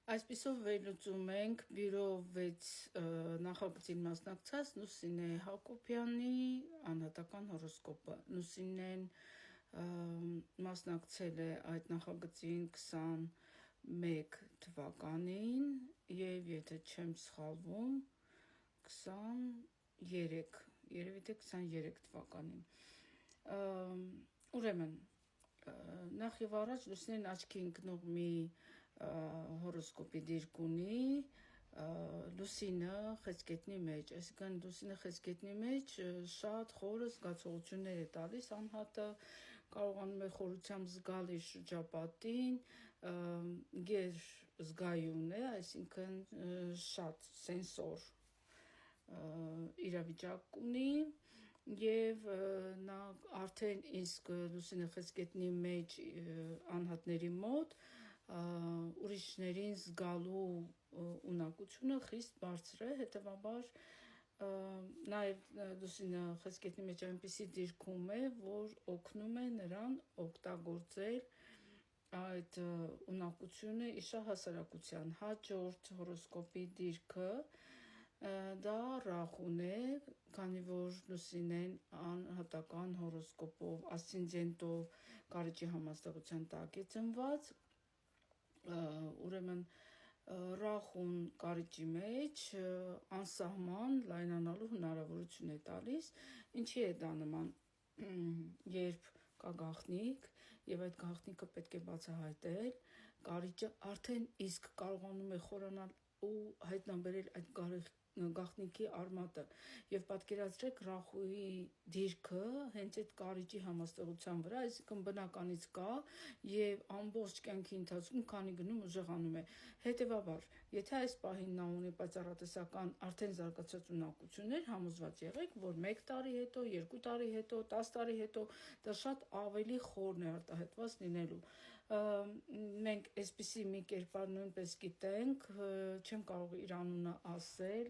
Այսպիսով վերլուծում ենք բյուրո 6 նախագծին մասնակցած Լուսինե Հակոբյանի անհատական հորոսկոպը։ Լուսինեն մասնակցել է այդ նախագծին 21 թվականին եւ եթե չեմ սխալվում 23 երևի թե 23 թվականին։ Ուրեմն նախ եւ առաջ Լուսինեն աչքի ընկնող մի հորոսկոպի դիրք ունի Լուսինը խեցգետնի մեջ, այսինքն Լուսինը խեցգետնի մեջ շատ խորը զգացողություններ է տալիս անհատը, կարողանում է խորությամբ զգալ իր շրջապատին, գեր զգայուն է, այսինքն շատ սենսոր իրավիճակ ունի եւ նա արդեն իսկ Լուսինը խեցգետնի մեջ անհատների մոտ ուրիշներին զգալու ունակությունը խիստ բարձր է, հետևաբար նաև Լուսինը խեցգետնի մեջ այնպիսի դիրքում է, որ օգնում է նրան օգտագործել այդ ունակությունը իշահասարակության հաջորդ հորոսկոպի դիրքը դա Ռախուն է, քանի որ Լուսինեն անհատական հորոսկոպով ասցենդենտով կարիճի համաստեղության տակ է ծնված, ուրեմն Ռախուն կարիճի մեջ անսահման լայնանալու հնարավորություն է տալիս, ինչի է դա նման, երբ կա գաղտնիք եւ այդ գաղտնիքը պետք է բացահայտել, կարիճը արդեն իսկ կարողանում է խորանալ ու հայտնաբերել այդ գաղտնիքի արմատը եւ պատկերացրեք Ռախուի դիրքը հենց այդ կարիճի համաստեղության վրա, այսինքն բնականից կա եւ ամբողջ կյանքի ընթացքում քանի գնում ուժեղանում է։ Հետևաբար, եթե այս պահին նա ունի պայծառատեսական արդեն զարգացած ունակություններ, համոզված եղեք, որ 1 տարի հետո, 2 տարի հետո, 10 տարի հետո դա շատ ավելի խորն է արտահայտված լինելու։ Մենք այսպիսի մի կերպար նույնպես գիտենք, չեմ կարող իր անունը ասել,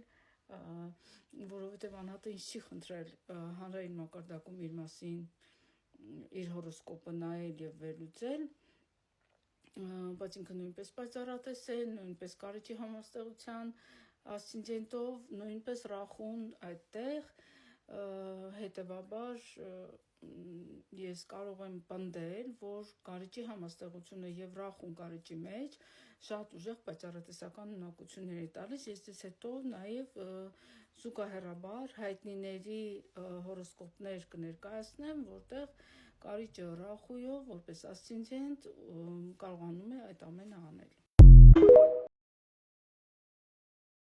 որովհետև անհատը ինձ չի խնդրել հանրային մակարդակում իր մասին իր հորոսկոպը նայել եւ վերլուծել, բայց ինքը նույնպես պայծառատես է, նույնպես կարիճի համաստեղության ասցենդենտով, նույնպես Ռախուն այդտեղ, հետևաբար ես կարող եմ պնդել, որ կարիճի համաստեղությունը եւ Ռախուն կարիճի մեջ շատ ուժեղ պայծառատեսական ունակություններ է տալիս, ես դες հետո նաեւ զուգահեռաբար հայտնիների հորոսկոպներ կներկայացնեմ, որտեղ կարիճը Ռախույով որպես ասցենդենտ կարողանում է այդ ամենը անել։